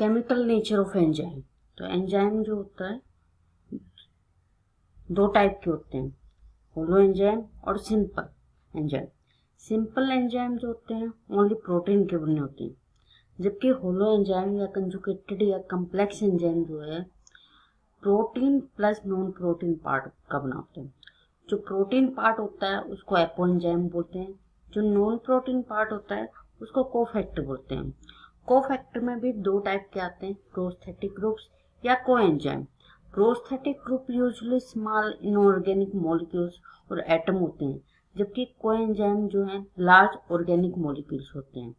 Chemical nature of enzyme. तो enzyme जो होता है दो टाइप के होते हैं, होलो एंजाइम और सिंपल एंजाइम। सिंपल एंजाइम जो होते हैं ओनली प्रोटीन के बने होते हैं, जबकि होलो एंजाइम या कंजुगेटेड या कम्प्लेक्स एंजाइम जो है protein plus non protein part का बनाते हैं। जो प्रोटीन पार्ट होता है उसको एपोएंजाइम बोलते हैं, जो नॉन प्रोटीन पार्ट होता है उसको कोफैक्टर बोलते हैं। कोफैक्टर में भी दो टाइप के आते हैं, प्रोस्थेटिक ग्रुप्स या coenzyme. Prosthetic group usually small inorganic molecules और एटम होते हैं, जबकि कोएंजाइम जो है लार्ज ऑर्गेनिक मॉलिक्यूल्स होते हैं।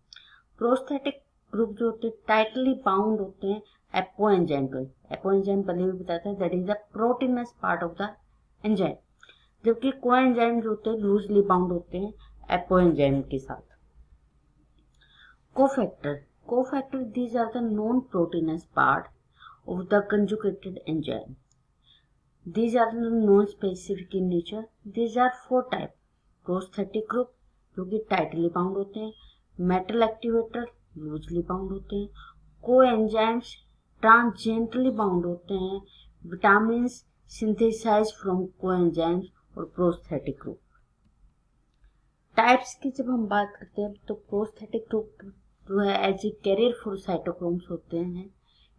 प्रोस्थेटिक ग्रुप जो होते हैं टाइटली बाउंड होते हैं एपोएंजाइम पे। एपोएंजाइम पहले भी बताया था, that is the proteins part of the enzyme, जबकि कोएंजाइम जो होते हैं लूजली बाउंड होते हैं एपोएंजाइम के साथ। Cofactor these are the non-proteinous part of the conjugated enzyme. These are non-specific in nature. These are four type. Prosthetic group जो कि tightly bound होते हैं, metal activator loosely bound होते हैं, coenzymes tangentially bound होते हैं, vitamins synthesized from coenzymes और prosthetic group। Types की जब हम बात करते हैं तो प्रोस्थेटिक ग्रुप जो है as a carrier for cytochromes होते हैं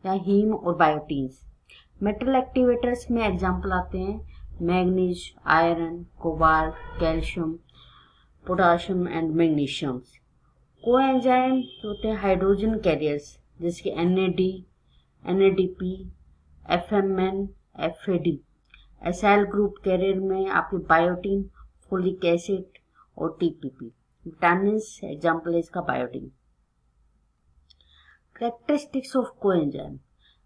या हीम और बायोटीन्स। मेटल एक्टिवेटर्स में एग्जांपल आते हैं manganese, iron, cobalt, calcium, potassium and magnesiums. Coenzyme जो होते हैं हाइड्रोजन कैरियर्स जैसे कि NADP, FMN, FAD। Acyl group carrier में आपके बायोटीन, फोलिक एसिड और TPP। विटामिन एग्जाम्पल है इसका बायोटीन। कैरेक्टरिस्टिक्स ऑफ कोएंजाइम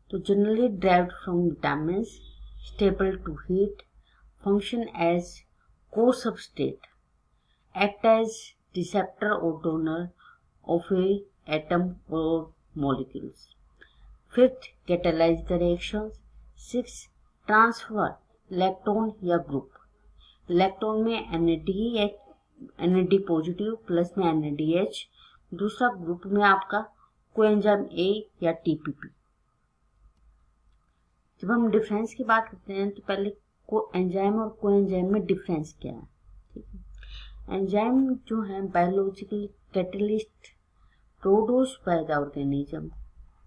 तो generally derived from vitamin, stable to heat, function as co-substrate, act as receptor or donor of a atom or molecules। Fifth, catalyze the reactions। Sixth, transfer electron या group. Electron में NAD positive plus में NADH, दूसरा group में आपका coenzyme A या TPP। जब हम difference की बात करते हैं तो पहले एंजाइम और कोएंजाइम में डिफरेंस क्या है, ठीक है। एंजाइम जो है biological catalyst produce by the organism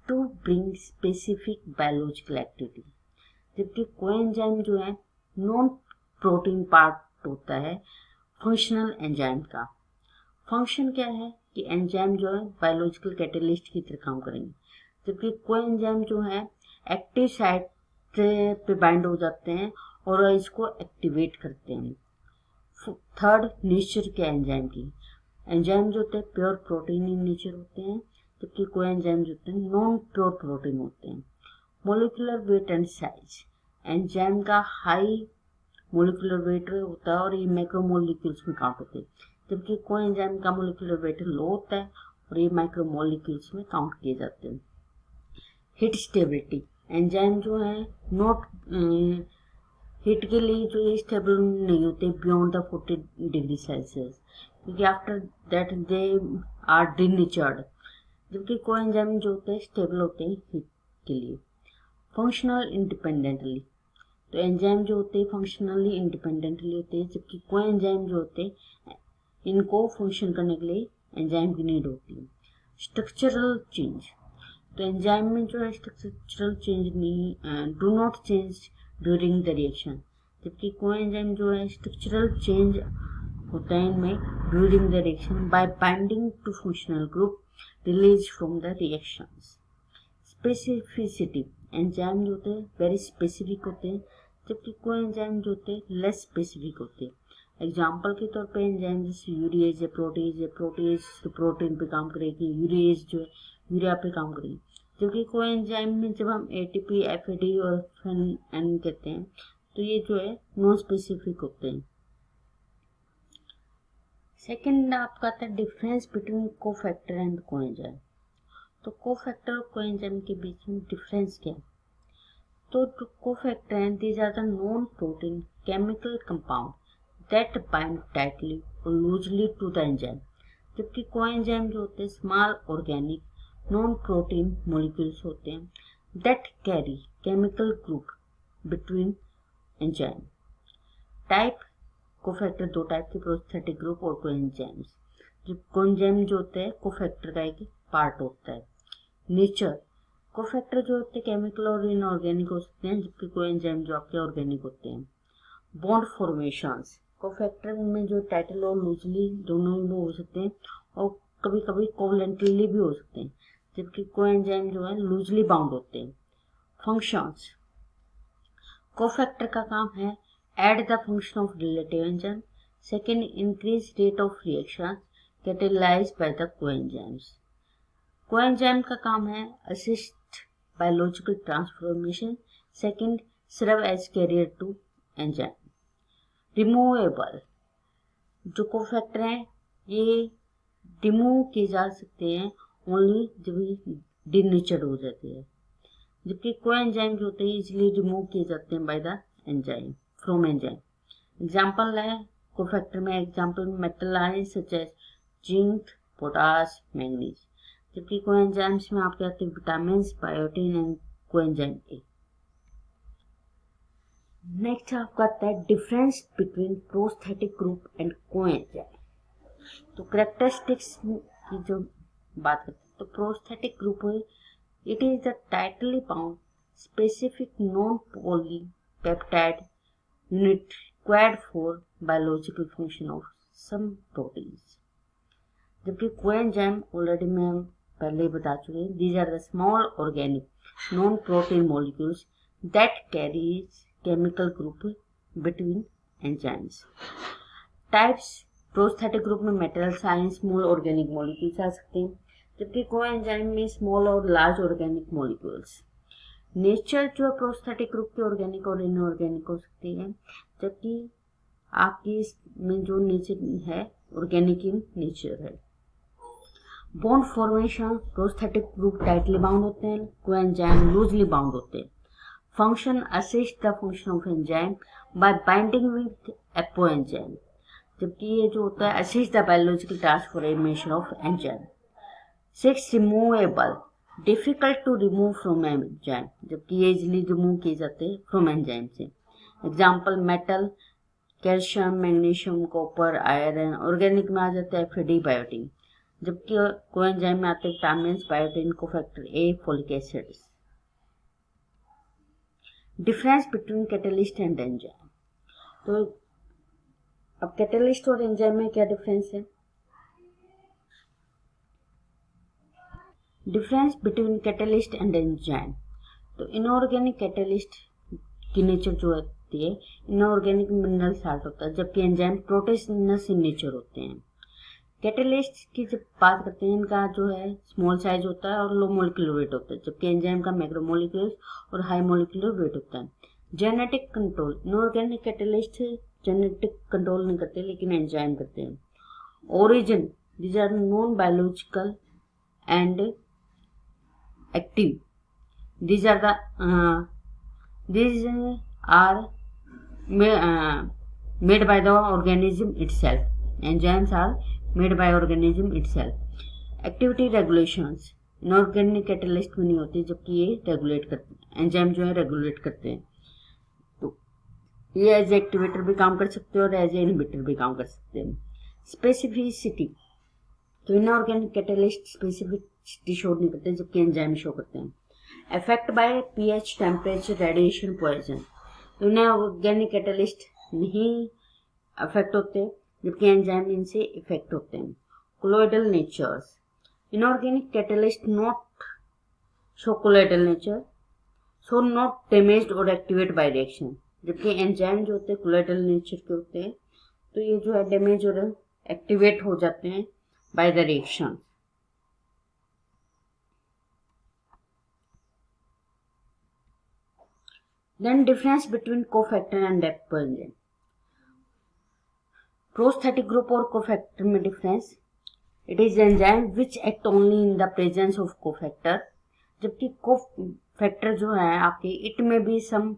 to bring specific biological activity, जबकि कोएंजाइम जो है नॉन प्रोटीन पार्ट होता है फंक्शनल एंजाइम का। फंक्शन क्या है कि एंजाइम जो है बायोलॉजिकल कैटलिस्ट की तरह काम करेंगे, जबकि कोएंजाइम जो है एक्टिव साइट पे बाइंड हो जाते हैं और इसको एक्टिवेट करते हैं। थर्ड, नेचर के एंजाइम की। एंजाइम जो होते हैं प्योर प्रोटीन इन नेचर होते हैं, जबकि कोएंजाइम जो होते हैं नॉन प्योर प्रोटीन होते हैं। Molecular weight and size, enzyme का हाई मोलिकुलर वेट होता है और ये मैक्रोमोलिक्यूल्स में काउंट होते हैं, जबकि कोएंजाइम का मोलिकुलर वेट लो होता है और ये माइक्रोमोलिक्यूल्स में काउंट किए जाते हैं। हीट स्टेबिलिटी, एंजाइम जो है नॉट हीट के लिए जो ये स्टेबल नहीं होते बियॉन्ड द 40 डिग्री सेल्सियस, क्योंकि after that they are denatured, जबकि कोएंजाइम जो होते हैं स्टेबल होते हैं हीट के लिए। फंक्शनल इंडिपेंडेंटली, तो एंजाइम जो होते हैं फंक्शनली इंडिपेंडेंटली होते हैं, जबकि कोएंजाइम जो होते हैं इनको फंक्शन करने के लिए एंजाइम की नीड होती है। स्ट्रक्चरल चेंज, तो एंजाइम में जो है स्ट्रक्चरल चेंज नहीं, do not change during the reaction, जबकि कोएंजाइम जो है स्ट्रक्चरल चेंज होता है इनमें during the reaction by binding to functional group release from the reactions. Specificity, enzyme जो होते हैं वेरी स्पेसिफिक होते हैं, जबकि कोएंजाइम जो होते हैं लेस स्पेसिफिक होते हैं। एग्जाम्पल के तौर पे एंजाइम जैसे यूरिएज है, प्रोटीज तो प्रोटीन पे काम करेगी, यूरिएज जो है यूरिया पे काम करेगी, जबकि कोएंजाइम में जब हम ATP, FAD और FN कहते हैं तो ये जो है नॉन स्पेसिफिक होते हैं। सेकेंड आपका आता है difference between cofactor and coenzyme. तो कोफैक्टर और कोएंजाइम के बीच में डिफरेंस क्या है, तो जो कोफैक्टर हैं these are the non protein chemical compound that bind tightly और लूजली टू द एंजाइम, जबकि कोएंजाइम जो होते हैं small organic non protein molecules होते हैं that carry chemical group between enzyme. Type cofactor दो टाइप के, प्रोस्थेटिक ग्रुप और कोएंजाइम्स। जो कोएंजाइम जो होते हैं कोफैक्टर का एक पार्ट होता है। नेचर, कोफैक्टर जो होते हैं केमिकल और इनऑर्गेनिक हो सकते हैं, जबकि कोएंजाइम जो आपके ऑर्गेनिक होते हैं। बॉन्ड फॉर्मेशंस, कोफैक्टर में जो टाइटल और लूजली दोनों ही हो सकते हैं और कभी कभी कोवलेंटली भी हो सकते हैं, जबकि कोएंजाइम जो है लूजली बाउंड होते हैं। फंक्शंस, कोफैक्टर का काम है add the function of relative enzyme. Second, increase rate of reaction catalysed by the coenzymes. Coenzyme का काम है assist biological transformation. Second, serve as carrier to enzyme. Removable, जो कोफैक्टर हैं ये रिमूव किए जा सकते हैं ओनली जब डिनेचर्ड हो जाती है, जबकि कोएंजाइम जो होते हैं इजीली रिमूव किए जाते हैं by the enzyme from enzyme. Example है कोफैक्टर में, example metal ion such as zinc, potash, manganese, जबकि कोएंजाइम्स में आपके आते हैं vitamin, biotin and coenzyme A. Next आपका आता है difference between prosthetic group and coenzyme. तो कैरेक्टरिस्टिक्स की जो बात करते हैं तो प्रोस्थेटिक ग्रुप है it is the tightly bound specific non polypeptide unit required for biological function of some proteins, जबकि कोएंजाइम ऑलरेडी मैं पहले बता चुके हैं these are the small organic non protein molecules that carries chemical group between enzymes. Types, prosthetic group में metal, science, small organic molecules आ सकते हैं, जबकि कोएंजाइम में स्मॉल और लार्ज ऑर्गेनिक मॉलिक्यूल्स। नेचर जो है प्रोस्थेटिक ग्रुप के ऑर्गेनिक और इनऑर्गेनिक हो सकती है, जबकि आपकी इसमें जो नेचर है ऑर्गेनिक इन नेचर है। Bond formation, prosthetic group tightly bound होते हैं, कोएंजाइम लूजली बाउंड होते हैं। Function, assist the function of enzyme by binding with apoenzyme, जबकि ये जो होता है assist the biological transformation of enzyme. 6, removable, difficult to remove from enzyme, जबकि ये इजिली रिमूव किए जाते हैं फ्रॉम एंजाइम से। Example metal, calcium, magnesium, copper, iron. Organic में आ जाता है एफिडी, बायोटिन, जबकि कोएंजाइम में आते हैं vitamin, biotin, cofactor A, folic acid. Difference between catalyst and enzyme. तो अब कैटलिस्ट और एंजाइम में क्या डिफरेंस है? Difference between catalyst and enzyme. तो इनऑर्गेनिक कैटलिस्ट की नेचर जो होती है इनऑर्गेनिक मिनरल साल्ट होता है, जबकि एंजाइम प्रोटीनस इन नेचर होते हैं। कैटलिस्ट की जब बात करते हैं इनका जो है स्मॉल साइज होता है और लो मोलिकुलर वेट होता है, जबकि एंजाइम का मैक्रोमोलिकुलर और हाई मोलिकुलर वेट होता है। Genetic control, inorganic catalyst genetic control नहीं करते लेकिन एंजाइम करते हैं। Origin, these are non biological and active, these are made by the organism itself. Enzymes are made by organism itself. Activity regulations, inorganic catalyst में नहीं होती, जबकि ये रेगुलेट करते हैं, एंजाइम जो है रेगुलेट करते हैं। तो ये एज एक्टिवेटर भी काम कर सकते हैं और एज इनहिबिटर भी काम कर सकते हैं। स्पेसिफिसिटी, तो इनऑर्गेनिक कैटलिस्ट स्पेसिफिसिटी शो नहीं करते, जबकि एंजाइम शो करते हैं। Effect by pH, temperature, radiation, poison, तो इनऑर्गेनिक कैटलिस्ट नहीं अफेक्ट होते, जबकि एंजाइम इनसे इफेक्ट होते हैं। Colloidal natures, inorganic catalyst not show colloidal nature, so not damaged और एक्टिवेट बाय रिएक्शन, जबकि एंजाइम जो होते हैं कोलोइडल नेचर के होते हैं, तो ये जो है डैमेज और एक्टिवेट हो जाते हैं by the reaction. Then difference between cofactor and apoenzyme. Prosthetic group और cofactor में difference. It is enzyme which act only in the presence of cofactor. जबकि cofactor जो है आपके it may be some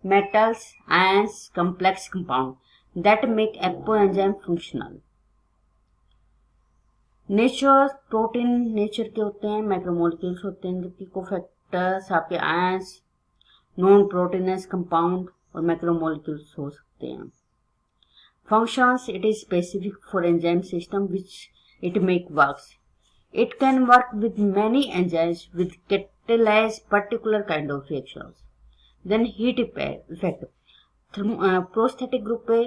metals, ions, complex compound that make apoenzyme functional. Nature protein nature के होते हैं, macromolecules होते हैं, जबकि कोफैक्टर्स आपके आयंस, नॉन प्रोटीनस कंपाउंड और मैक्रोमोलिक्यूल्स हो सकते हैं। Functions, it is specific for enzyme system which it make works. It can work with many enzymes with catalyze particular kind of reactions. Then heat effect. Prosthetic group पे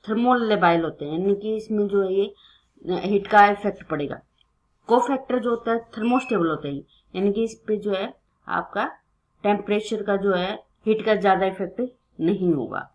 thermolabile होते हैं, यानी कि इसमें जो है ये हीट का इफेक्ट पड़ेगा। कोफैक्टर जो होता है थर्मोस्टेबल होता है, यानी कि इस पे जो है आपका टेम्परेचर का जो है हीट का ज्यादा इफेक्ट नहीं होगा।